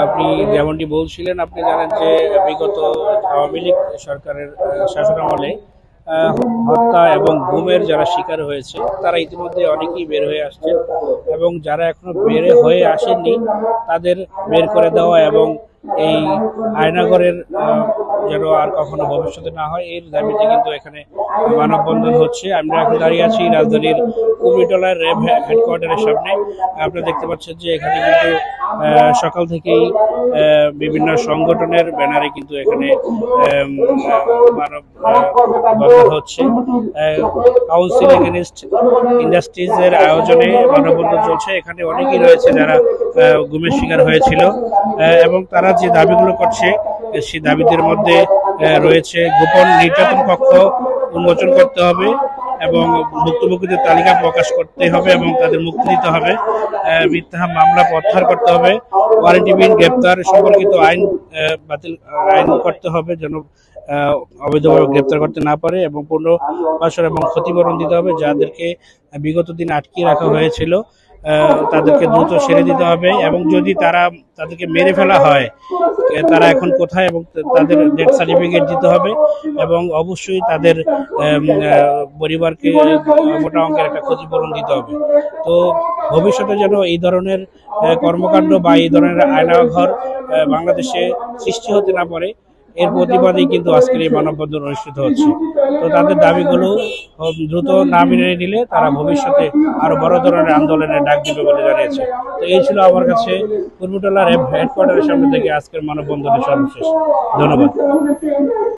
আপনি যেমনটি বলছিলেন, আপনি জানেন যে বিগত আওয়ামী লীগ সরকারের শাসনামলে হত্যা এবং গুমের যারা শিকার হয়েছে তারা ইতিমধ্যে অনেকেই বের হয়ে আসছেন, এবং যারা এখনো বের হয়ে আসেননি তাদের বের করে দেওয়া এবং এই আয়নাগরের যেন আর কখনো ভবিষ্যতে না হয় এর দাবিতে কিন্তু এখানে মানববন্ধন হচ্ছে। আমরা এখন দাঁড়িয়ে আছি রাজধানীর কুমিরটলার র্যাব হেডকোয়ার্টারের সামনে। আপনারা দেখতে পাচ্ছেন যে এখানে কিন্তু সকাল থেকেই বিভিন্ন সংগঠনের ব্যানারে কিন্তু এখানে মানববন্ধন হচ্ছে। কাউন্সিল এগেইনস্ট ইন্ডাস্ট্রিজের আয়োজনে মানববন্ধন চলছে। এখানে অনেকেই রয়েছে যারা গুমের শিকার হয়েছিল, এবং তারা যে দাবিগুলো করছে সেই দাবিদের মধ্যে রয়েছে গোপন নির্যাতন কক্ষ উন্মোচন করতে হবে এবং ভুক্তভোগীদের তালিকা প্রকাশ করতে হবে এবং তাদের মুক্তি দিতে হবে, মিথ্যা মামলা প্রত্যাহার করতে হবে, ওয়ারেন্টিবিহীন গ্রেপ্তার সম্পর্কিত আইন বাতিল করতে হবে যেন অবৈধভাবে গ্রেপ্তার করতে না পারে, এবং পুনর্বাসন এবং ক্ষতিপূরণ দিতে হবে। যাদেরকে বিগত দিন আটকিয়ে রাখা হয়েছিল তাদেরকে দ্রুত ছেড়ে দিতে হবে, এবং যদি তাদেরকে মেরে ফেলা হয় তারা এখন কোথায় এবং তাদের ডেথ সার্টিফিকেট দিতে হবে, এবং অবশ্যই তাদের পরিবারকে মোটা অঙ্কের একটা ক্ষতিপূরণ দিতে হবে। তো ভবিষ্যতে যেন এই ধরনের কর্মকাণ্ড বা এই ধরনের আয়নাঘর বাংলাদেশে সৃষ্টি হতে না পারে এর প্রতিবাদেই কিন্তু আজকের এই মানববন্ধন অনুষ্ঠিত হচ্ছে। তো তাদের দাবিগুলো দ্রুত না মেনে নিলে তারা ভবিষ্যতে আরো বড় ধরনের আন্দোলনের ডাক দিবে বলে জানিয়েছে। তো এই ছিল আমার কাছে কুমিরটলা র্যাব হেডকোয়ার্টারের সামনে থেকে আজকের মানববন্ধনের সর্বশেষ। ধন্যবাদ।